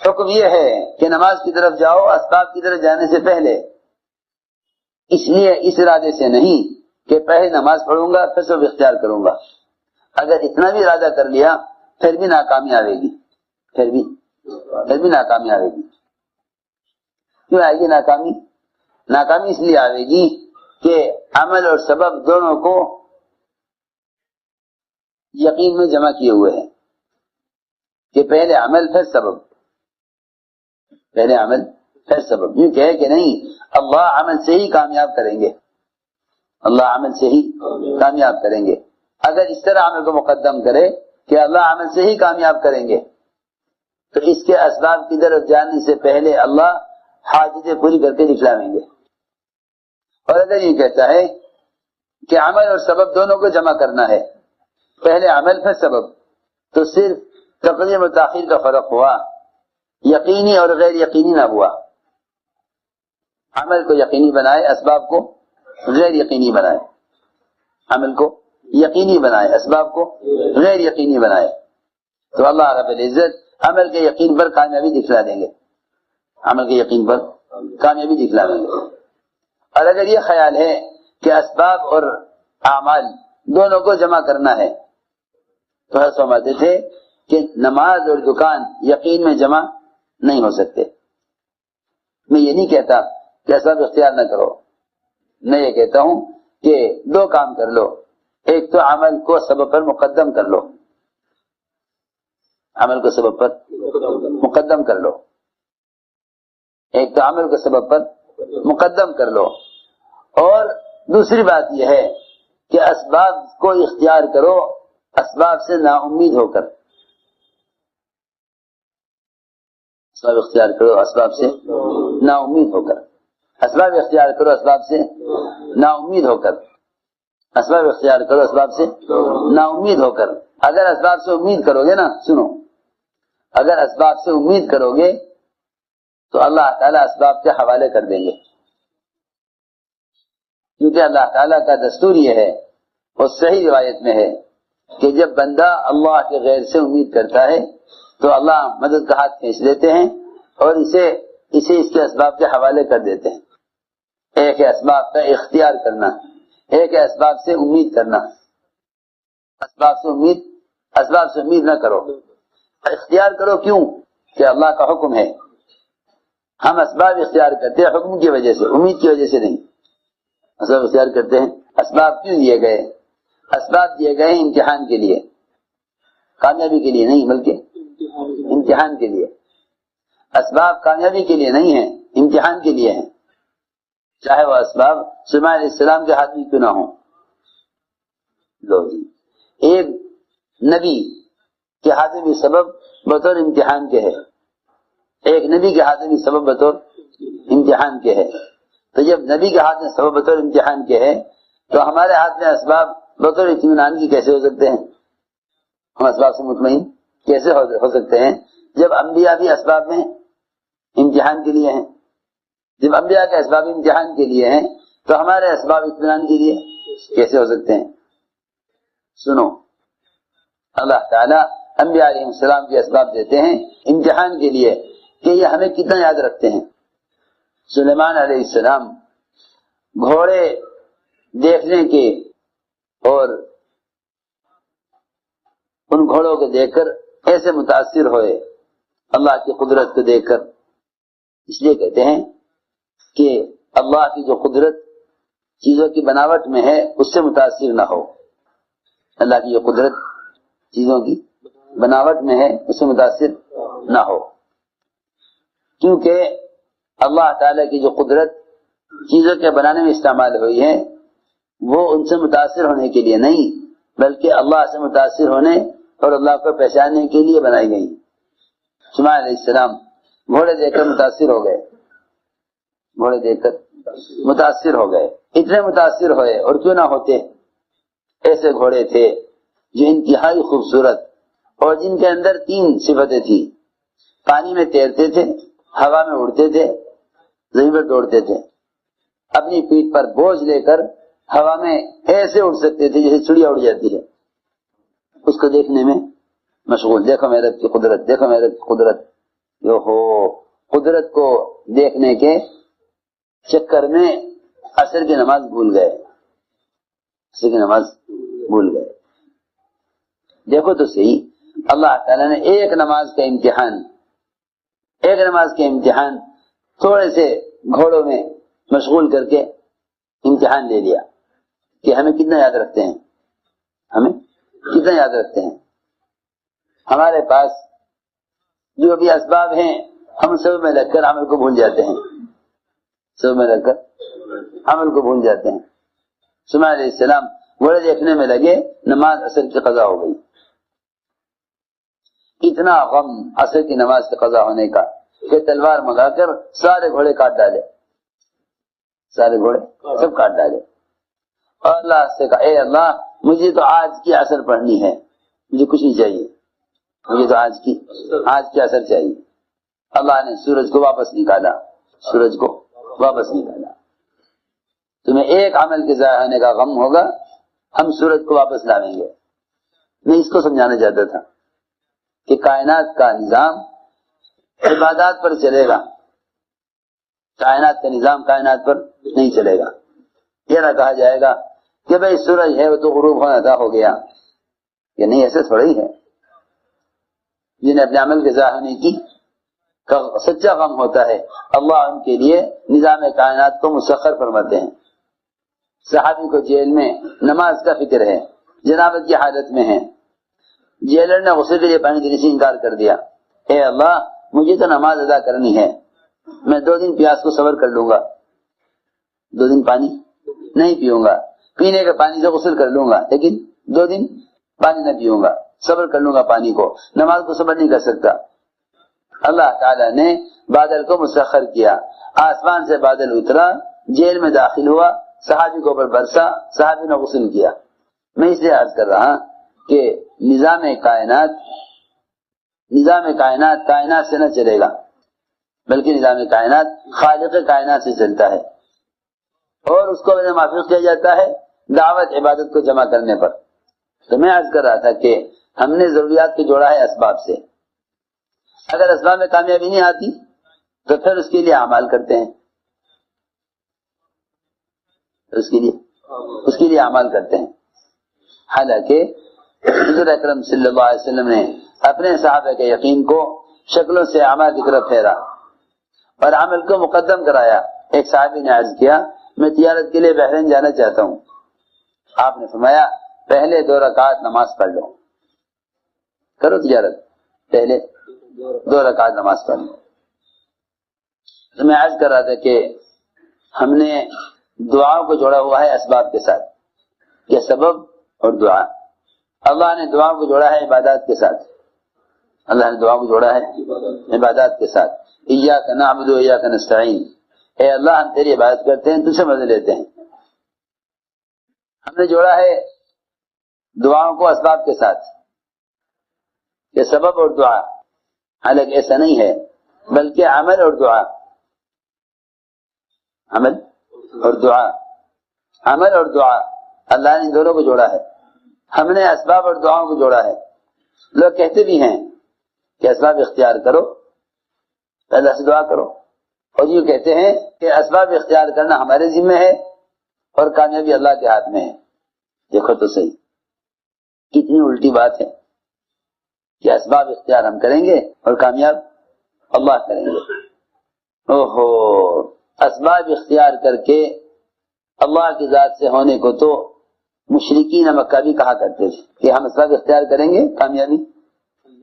حکم یہ ہے کہ نماز کی طرف جاؤ اسباب کی طرف جانے سے پہلے، اس لیے اس ارادے سے نہیں کہ پہلے نماز پڑھوں گا پھر سب اختیار کروں گا۔ اگر اتنا بھی ارادہ کر لیا پھر بھی ناکامی آئے گی، پھر بھی ناکامی آئے گی۔ کیوں آئے گی ناکامی؟ ناکامی اس لیے آئے گی کہ عمل اور سبب دونوں کو یقین میں جمع کیے ہوئے ہیں کہ پہلے عمل پھر سبب، پہلے عمل پھر سبب۔ یوں کہے کہ نہیں، اللہ عمل سے ہی کامیاب کریں گے، اللہ عمل سے ہی کامیاب کریں گے۔ اگر اس طرح عمل کو مقدم کرے کہ اللہ عمل سے ہی کامیاب کریں گے تو اس کے اسباب کی طرف جانے سے پہلے اللہ حاجتیں پوری کر کے دکھلاویں گے۔ اور اگر یہ کہتا ہے کہ عمل اور سبب دونوں کو جمع کرنا ہے، پہلے عمل پھر سبب، تو صرف تقدیم و تاخیر کا فرق ہوا، یقینی اور غیر یقینی نہ ہوا۔ عمل کو یقینی بنائے، اسباب کو غیر یقینی بنائے، عمل کو یقینی بنائے، اسباب کو غیر یقینی بنائے، تو اللہ رب العزت عمل کے یقین پر کامیابی دکھلا دیں گے، عمل کے یقین پر کامیابی دکھلا دیں گے۔ اور اگر یہ خیال ہے کہ اسباب اور اعمال دونوں کو جمع کرنا ہے تو ہم سمجھتے تھے کہ نماز اور دکان یقین میں جمع نہیں ہو سکتے۔ میں یہ نہیں کہتا کہ اسباب اختیار نہ کرو، میں یہ کہتا ہوں کہ دو کام کر لو، ایک تو عمل کو سبب پر مقدم کر لو، عمل کو سبب پر مقدم کر لو، ایک تو عمل کو سبب پر مقدم کر لو، اور دوسری بات یہ ہے کہ اسباب کو اختیار کرو اسباب سے نا امید ہو کر، اسباب اختیار کرو اسباب سے نا امید ہو کر، اسباب اختیار کرو اسباب سے نا امید ہو کر، اسباب اختیار کرو اسباب سے نا امید ہو کر۔ اگر اسباب سے امید کرو گے نا، سنو، اگر اسباب سے امید کرو گے تو اللہ تعالیٰ اسباب کے حوالے کر دیں گے، کیونکہ اللہ تعالیٰ کا دستور یہ ہے اور صحیح روایت میں ہے کہ جب بندہ اللہ کے غیر سے امید کرتا ہے تو اللہ مدد کا ہاتھ کھینچ لیتے ہیں اور اسے اس کے اسباب کے حوالے کر دیتے ہیں۔ ایک ہے اسباب کا اختیار کرنا، ایک ہے اسباب سے امید کرنا۔ اسباب سے امید نہ کرو، اختیار کرو۔ کیوں؟ کہ اللہ کا حکم ہے۔ ہم اسباب اختیار کرتے ہیں حکم کی وجہ سے، امید کی وجہ سے نہیں۔ اسباب اختیار کرتے ہیں، اسباب کیوں دیے گئے؟ اسباب دیے گئے امتحان کے لیے، کامیابی کے لیے نہیں بلکہ امتحان کے لیے۔ اسباب کامیابی کے لیے نہیں ہیں، امتحان کے لیے ہیں، چاہے وہ اسباب سلیمان علیہ السلام کے ہاتھ میں کیوں نہ ہوں۔ لو جی، ایک نبی کے ہاتھ میں بھی سبب بطور امتحان کے ہے، ایک نبی کے ہاتھ میں بھی سبب بطور امتحان کے ہے۔ تو جب نبی کے ہاتھ میں سبب بطور امتحان کے ہے تو ہمارے ہاتھ میں اسباب بطور اطمینان کی کیسے ہو سکتے ہیں؟ ہم اسباب سے مطمئن کیسے ہو سکتے ہیں جب انبیاء بھی اسباب میں امتحان کے لیے ہیں؟ جب انبیاء کے اسباب امتحان کے لیے ہیں تو ہمارے اسباب اطمینان کے لیے کیسے ہو سکتے ہیں؟ سنو، اللہ تعالیٰ انبیاء علیہ السلام کے اسباب دیتے ہیں امتحان کے لیے کہ یہ ہمیں کتنا یاد رکھتے ہیں۔ سلیمان علیہ السلام گھوڑے دیکھنے کے اور ان گھوڑوں کو دیکھ کر ایسے متاثر ہوئے اللہ کی قدرت کو دیکھ کر، اس لیے کہتے ہیں کہ اللہ کی جو قدرت چیزوں کی بناوٹ میں ہے اس سے متاثر نہ ہو، اللہ کی جو قدرت چیزوں کی بناوٹ میں ہے اس سے متاثر نہ ہو، کیونکہ اللہ تعالیٰ کی جو قدرت چیزوں کے بنانے میں استعمال ہوئی ہے وہ ان سے متاثر ہونے کے لیے نہیں بلکہ اللہ سے متاثر ہونے اور اللہ کو پہچاننے کے لیے بنائی گئی۔ سلیمان علیہ السلام گھوڑے دیکھ کر متاثر ہو گئے، گھوڑے دیکھ کر متاثر ہو گئے، اتنے متاثر ہوئے، اور کیوں نہ ہوتے؟ ایسے گھوڑے تھے جو انتہائی خوبصورت اور جن کے اندر 3 صفتیں تھیں، پانی میں تیرتے تھے، ہوا میں اڑتے تھے، زمین پر دوڑتے تھے، اپنی پیٹھ پر بوجھ لے کر ہوا میں ایسے اڑ سکتے تھے جیسے چڑیا اڑ جاتی ہے، اس کو دیکھنے میں مشغول۔ دیکھو میرے رب کی قدرت، دیکھو میرے رب کی قدرت۔ جو ہو قدرت کو دیکھنے کے چکر میں عصر کی نماز بھول گئے، عصر کی نماز بھول گئے۔ دیکھو تو صحیح، اللہ تعالیٰ نے ایک نماز کا امتحان تھوڑے سے گھوڑوں میں مشغول کر کے امتحان لے لیا کہ ہمیں کتنا یاد رکھتے ہیں، ہمارے پاس جو بھی اسباب ہیں ہم سب میں لگ کر عمل کو بھول جاتے ہیں، سلیمان علیہ السلام گھوڑے دیکھنے میں لگے، نماز عصر کی قضا ہو گئی۔ اتنا غم عصر کی نماز کی قضا ہونے کا کہ تلوار منگا کر سارے گھوڑے کاٹ ڈالے، سب کاٹ ڈالے، اور اللہ سے کہا اے اللہ مجھے تو آج کی عصر پڑھنی ہے، مجھے کچھ نہیں چاہیے، مجھے تو آج کی عصر چاہیے۔ اللہ نے سورج کو واپس نکالا، تمہیں ایک عمل کے ضائع ہونے کا غم ہوگا، ہم سورج کو واپس لاویں گے۔ میں اس کو سمجھانا چاہتا تھا کہ کائنات کا نظام عبادات پر چلے گا، کائنات کا نظام کائنات پر نہیں چلے گا۔ یہ نہ کہا جائے گا کہ بھئی سورج ہے وہ تو غروب ہونا تھا، ہو گیا، یہ نہیں، ایسے تھوڑا ہی ہے۔ جنہیں اپنے عمل کے ضائع ہونے کی سچا غم ہوتا ہے، اللہ ان کے لیے نظام کائنات کو مسخر فرماتے ہیں۔ صحابی کو جیل میں نماز کا فکر ہے، جنابت کی حالت میں ہے، جیلر نے غسل کے لیے پانی دینے سے انکار کر دیا، اے اللہ مجھے تو نماز ادا کرنی ہے، میں 2 دن پیاس کو صبر کر لوں گا، 2 دن پانی نہیں پیوں گا، پینے کے پانی سے غسل کر لوں گا، لیکن 2 دن پانی نہ پیوں گا، صبر کر لوں گا پانی کو، نماز کو صبر نہیں کر سکتا۔ اللہ تعالیٰ نے بادل کو مسخر کیا، آسمان سے بادل اترا، جیل میں داخل ہوا، صحابی کو اوپر برسا، صحابی نے غسل کیا۔ میں اس لیے عرض کر رہا کہ نظام کائنات کائنات سے نہ چلے گا، بلکہ نظام کائنات خالق کائنات سے چلتا ہے، اور اس کو موافق کیا جاتا ہے دعوت عبادت کو جمع کرنے پر۔ تو میں عرض کر رہا تھا کہ ہم نے ضروریات کو جوڑا ہے اسباب سے، اگر اسباب میں کامیابی نہیں آتی تو پھر اس کے لیے اعمال کرتے ہیں، اس کے لیے اعمال کرتے ہیں۔ حالانکہ حضور اکرم صلی اللہ علیہ وسلم نے اپنے صحابہ کے یقین کو شکلوں سے اعمال کی طرف پھیرا اور عمل کو مقدم کرایا۔ ایک صحابی نے عرض کیا میں تجارت کے لیے بحرین جانا چاہتا ہوں، آپ نے فرمایا پہلے 2 رکعت نماز پڑھ لو، کرو تجارت، پہلے 2 رکعت نماز پڑھ لو۔ تو میں عرض کر رہا تھا کہ ہم نے دعاؤں کو جوڑا ہوا ہے اسباب کے ساتھ، یہ سبب اور دعا۔ اللہ نے دعاؤں کو جوڑا ہے عبادات کے ساتھ، عبادات کے ساتھ۔ ایاک نعبد و ایاک نستعین، اے اللہ ہم تیری عبادت کرتے ہیں، تجھ سے مدد لیتے ہیں۔ ہم نے جوڑا ہے دعاؤں کو اسباب کے ساتھ، یہ سبب اور دعا، حالانکہ ایسا نہیں ہے، بلکہ عمل اور دعا، عمل اور دعا، اللہ نے دونوں کو جوڑا ہے۔ ہم نے اسباب اور دعاؤں کو جوڑا ہے۔ لوگ کہتے بھی ہیں کہ اسباب اختیار کرو، اللہ سے دعا کرو، اور یہ کہتے ہیں کہ اسباب اختیار کرنا ہمارے ذمہ ہے اور کامیابی اللہ کے ہاتھ میں ہے۔ دیکھو تو صحیح، کتنی الٹی بات ہے کہ اسباب اختیار ہم کریں گے اور کامیاب اللہ کریں گے۔ اوہو، اسباب اختیار کر کے اللہ کی ذات سے ہونے کو تو مشرکین مکہ بھی کہا کرتے تھے کہ ہم اسباب اختیار کریں گے، کامیابی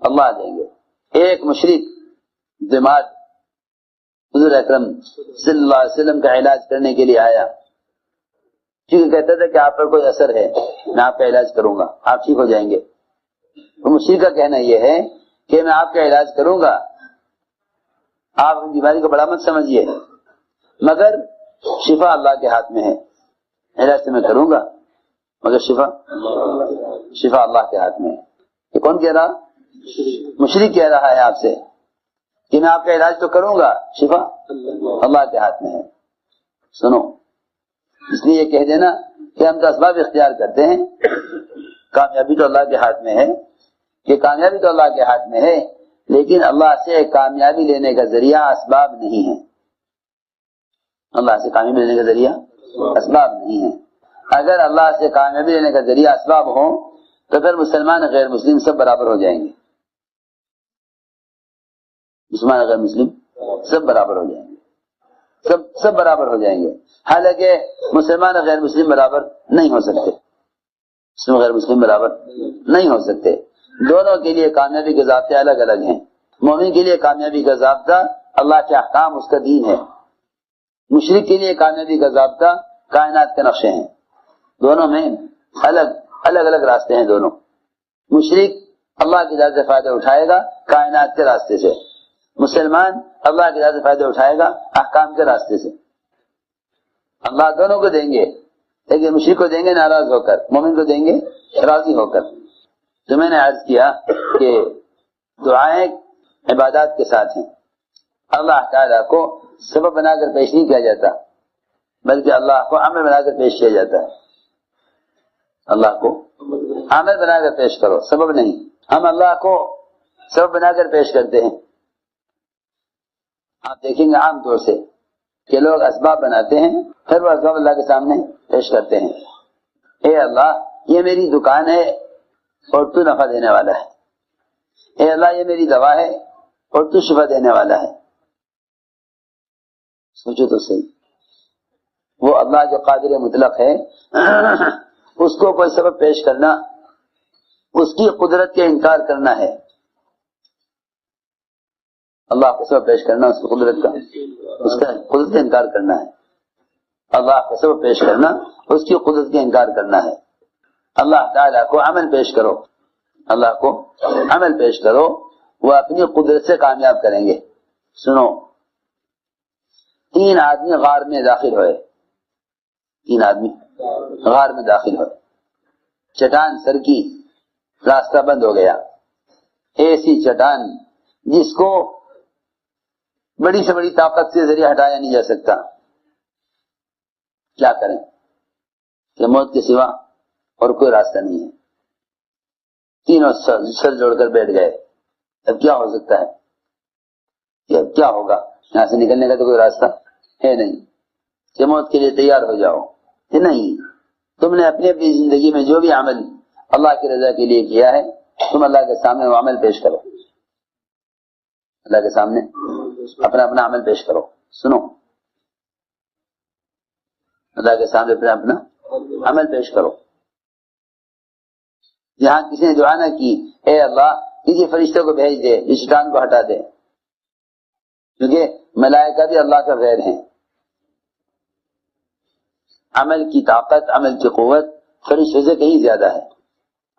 اللہ دیں گے۔ ایک مشرک دماغ حضور اکرم صلی اللہ علیہ وسلم کا علاج کرنے کے لیے آیا، کیونکہ کہتا تھا کہ آپ پر کوئی اثر ہے، میں آپ کا علاج کروں گا، آپ ٹھیک ہو جائیں گے۔ تو مشرک کا کہنا یہ ہے کہ میں آپ کا علاج کروں گا، آپ اپنی بیماری کو بڑا مت سمجھیے، مگر شفا اللہ کے ہاتھ میں ہے، علاج تو میں کروں گا مگر شفا اللہ کے ہاتھ میں ہے۔ یہ کون کہہ رہا؟ مشرک کہہ رہا ہے آپ سے کہ میں آپ کا علاج تو کروں گا، شفا اللہ کے ہاتھ میں ہے۔ سنو، اس لیے یہ کہہ دینا کہ ہم تو اسباب اختیار کرتے ہیں، کامیابی تو اللہ کے ہاتھ میں ہے، کہ کامیابی تو اللہ کے ہاتھ میں ہے، لیکن اللہ سے کامیابی لینے کا ذریعہ اسباب نہیں ہے. اللہ سے کامیابی لینے کا ذریعہ اسباب نہیں ہے. اگر اللہ سے کامیابی لینے کا ذریعہ اسباب ہو تو پھر مسلمان غیر مسلم سب برابر ہو جائیں گے. مسلمان غیر مسلم سب برابر ہو جائیں گے، سب برابر ہو جائیں گے. حالانکہ مسلمان غیر مسلم برابر نہیں ہو سکتے، مسلم غیر مسلم برابر نہیں ہو سکتے. دونوں کے لیے کامیابی کے ضابطے الگ الگ ہیں. مومن کے لیے کامیابی کا ضابطہ اللہ کے احکام، اس کا دین ہے. مشرک کے لیے کامیابی کا ضابطہ کائنات کے نقشے ہیں. دونوں میں الگ الگ راستے ہیں. دونوں مشرک اللہ کی ذات سے فائدہ اٹھائے گا کائنات کے راستے سے، مسلمان اللہ کی ذات سے فائدہ اٹھائے گا احکام کے راستے سے. اللہ دونوں کو دیں گے، لیکن مشرک کو دیں گے ناراض ہو کر، مومن کو دیں گے راضی ہو کر. تو میں نے عرض کیا کہ دعائیں عبادات کے ساتھ ہیں. اللہ تعالیٰ کو سبب بنا کر پیش نہیں کیا جاتا، بلکہ اللہ کو عمل بنا کر پیش کیا جاتا ہے. اللہ کو عمل بنا کر پیش کرو، سبب نہیں. ہم اللہ کو سبب بنا کر پیش کرتے ہیں. آپ دیکھیں گے عام طور سے کہ لوگ اسباب بناتے ہیں، پھر وہ اسباب اللہ کے سامنے پیش کرتے ہیں. اے اللہ یہ میری دکان ہے اور تو نفع دینے والا ہے. اے اللہ یہ میری دوا ہے اور تو شفا دینے والا ہے. سوچو تو صحیح، وہ اللہ جو قادر مطلق ہے اس کو کوئی سبب پیش کرنا اس کی قدرت کے انکار کرنا ہے. اللہ کو سبب پیش کرنا اس کی قدرت کا انکار کرنا ہے. اللہ کو سبب پیش کرنا اس کی قدرت کا انکار کرنا ہے. اللہ تعالیٰ کو عمل پیش کرو، اللہ کو عمل پیش کرو، وہ اپنی قدرت سے کامیاب کریں گے. سنو، 3 آدمی غار میں داخل ہوئے. 3 آدمی غار میں داخل ہوئے، چٹان سر کی، راستہ بند ہو گیا. ایسی چٹان جس کو بڑی سے بڑی طاقت سے ذریعہ ہٹایا نہیں جا سکتا. کیا کریں کہ موت کے سوا اور کوئی راستہ نہیں ہے. تینوں سر جوڑ کر بیٹھ گئے. اب کیا ہو سکتا ہے؟ کہ اب کیا ہوگا؟ یہاں سے نکلنے کا تو کوئی راستہ ہے نہیں. کہ موت کے لیے تیار ہو جاؤ. کہ نہیں، تم نے اپنی اپنی زندگی میں جو بھی عمل اللہ کی رضا کے لیے کیا ہے تم اللہ کے سامنے وہ عمل پیش کرو. اللہ کے سامنے اپنا اپنا عمل پیش کرو. سنو، اللہ کے سامنے اپنا عمل پیش کرو. جہاں کسی نے دعا نہ کی اے اللہ کسی فرشتے کو بھیج دے اس شیطان کو ہٹا دے، کیونکہ ملائکہ بھی اللہ کا غیر ہیں. عمل کی طاقت، عمل کی قوت فرشتے سے کہیں زیادہ ہے.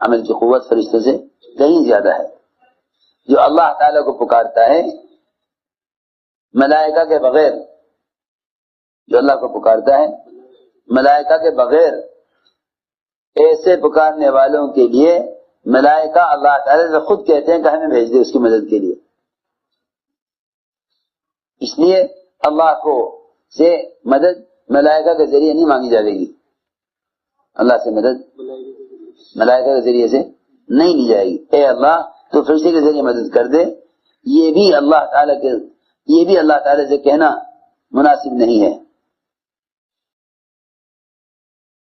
عمل کی قوت فرشتے سے کہیں زیادہ ہے. جو اللہ تعالیٰ کو پکارتا ہے ملائکہ کے بغیر، جو اللہ کو پکارتا ہے ملائکہ کے بغیر، ایسے پکارنے والوں کے لیے ملائکہ اللہ تعالیٰ سے خود کہتے ہیں کہ ہمیں بھیج دے اس کی مدد کے لیے. اس لیے اللہ کو سے مدد ملائکہ کے ذریعے نہیں مانگی جائے گی. اللہ سے مدد ملائکہ کے ذریعے سے نہیں لی جائے گی. اے اللہ تو فرشتے کے ذریعے مدد کر دے، یہ بھی اللہ تعالیٰ سے کہنا مناسب نہیں ہے.